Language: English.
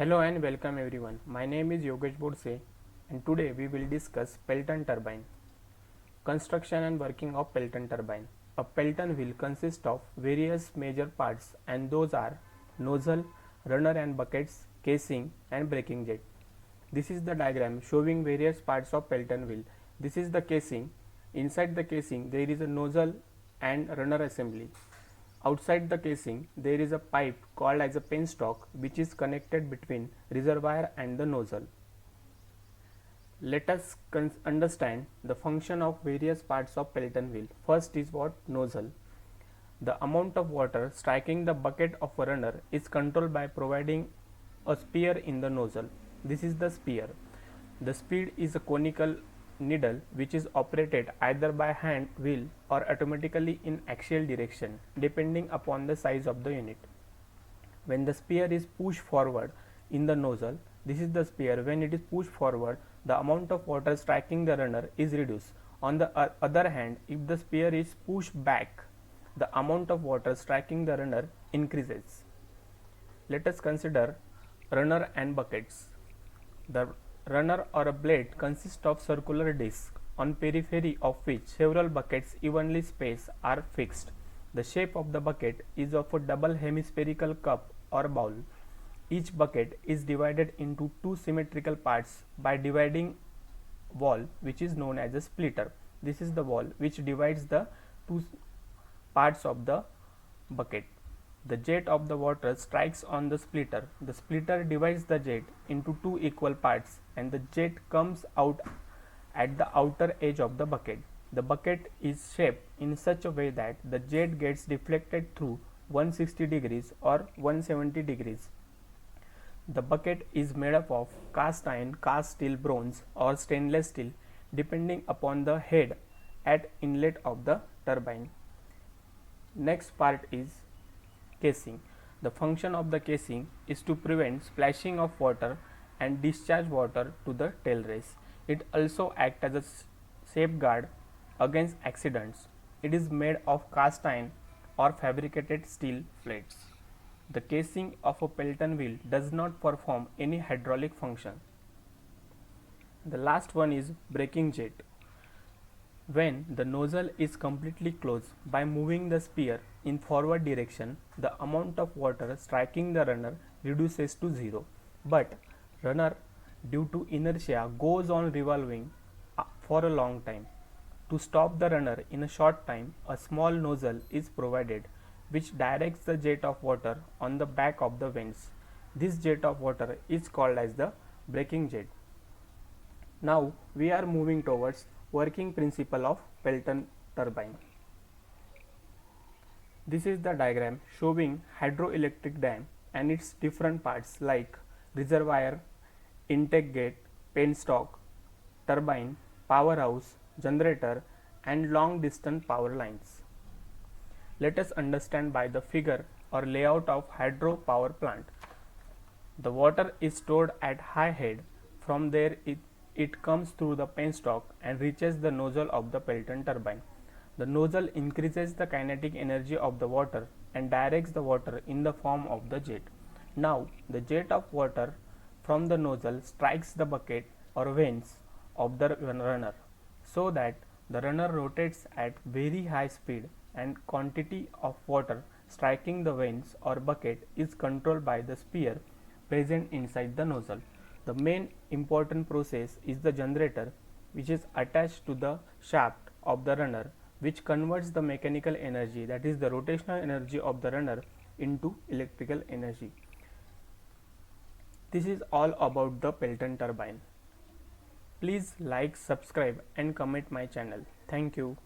Hello and welcome everyone. My name is Yogesh Bodse and today we will discuss Pelton turbine. Construction and working of Pelton turbine. A Pelton wheel consists of various major parts and those are nozzle, runner and buckets, casing and braking jet. This is the diagram showing various parts of Pelton wheel. This is the casing. Inside the casing there is a nozzle and runner assembly. Outside the casing, there is a pipe called as a penstock which is connected between reservoir and the nozzle. Let us understand the function of various parts of Pelton wheel. First is what? Nozzle. The amount of water striking the bucket of a runner is controlled by providing a spear in the nozzle. This is the spear. The speed is a conical needle which is operated either by hand wheel or automatically in axial direction depending upon the size of the unit. When the spear is pushed forward in the nozzle, this is the spear. When it is pushed forward, the amount of water striking the runner is reduced. On the other hand, if the spear is pushed back, the amount of water striking the runner increases. Let us consider runner and buckets. The runner or a blade consists of circular disc on periphery of which several buckets evenly spaced are fixed. The shape of the bucket is of a double hemispherical cup or bowl. Each bucket is divided into two symmetrical parts by dividing wall which is known as a splitter. This is the wall which divides the two parts of the bucket. The jet of the water strikes on the splitter. The splitter divides the jet into two equal parts and the jet comes out at the outer edge of the bucket. The bucket is shaped in such a way that the jet gets deflected through 160 degrees or 170 degrees. The bucket is made up of cast iron, cast steel, bronze or stainless steel depending upon the head at inlet of the turbine. Next part is casing. The function of the casing is to prevent splashing of water and discharge water to the tail race. It also acts as a safeguard against accidents. It is made of cast iron or fabricated steel plates. The casing of a Pelton wheel does not perform any hydraulic function. The last one is braking jet. When the nozzle is completely closed, by moving the spear in forward direction, the amount of water striking the runner reduces to zero. But runner, due to inertia, goes on revolving for a long time. To stop the runner in a short time, a small nozzle is provided which directs the jet of water on the back of the vents. This jet of water is called as the braking jet. Now we are moving towards working principle of Pelton turbine. This is the diagram showing hydroelectric dam and its different parts like reservoir, intake gate, penstock, turbine, powerhouse, generator and long distance power lines. Let us understand by the figure or layout of hydro power plant. The water is stored at high head. From there it comes through the penstock and reaches the nozzle of the Pelton turbine. The nozzle increases the kinetic energy of the water and directs the water in the form of the jet. Now the jet of water from the nozzle strikes the bucket or vents of the runner so that the runner rotates at very high speed and quantity of water striking the vents or bucket is controlled by the spear present inside the nozzle. The main important process is the generator which is attached to the shaft of the runner which converts the mechanical energy, that is the rotational energy of the runner, into electrical energy. This is all about the Pelton turbine. Please like, subscribe and comment my channel. Thank you.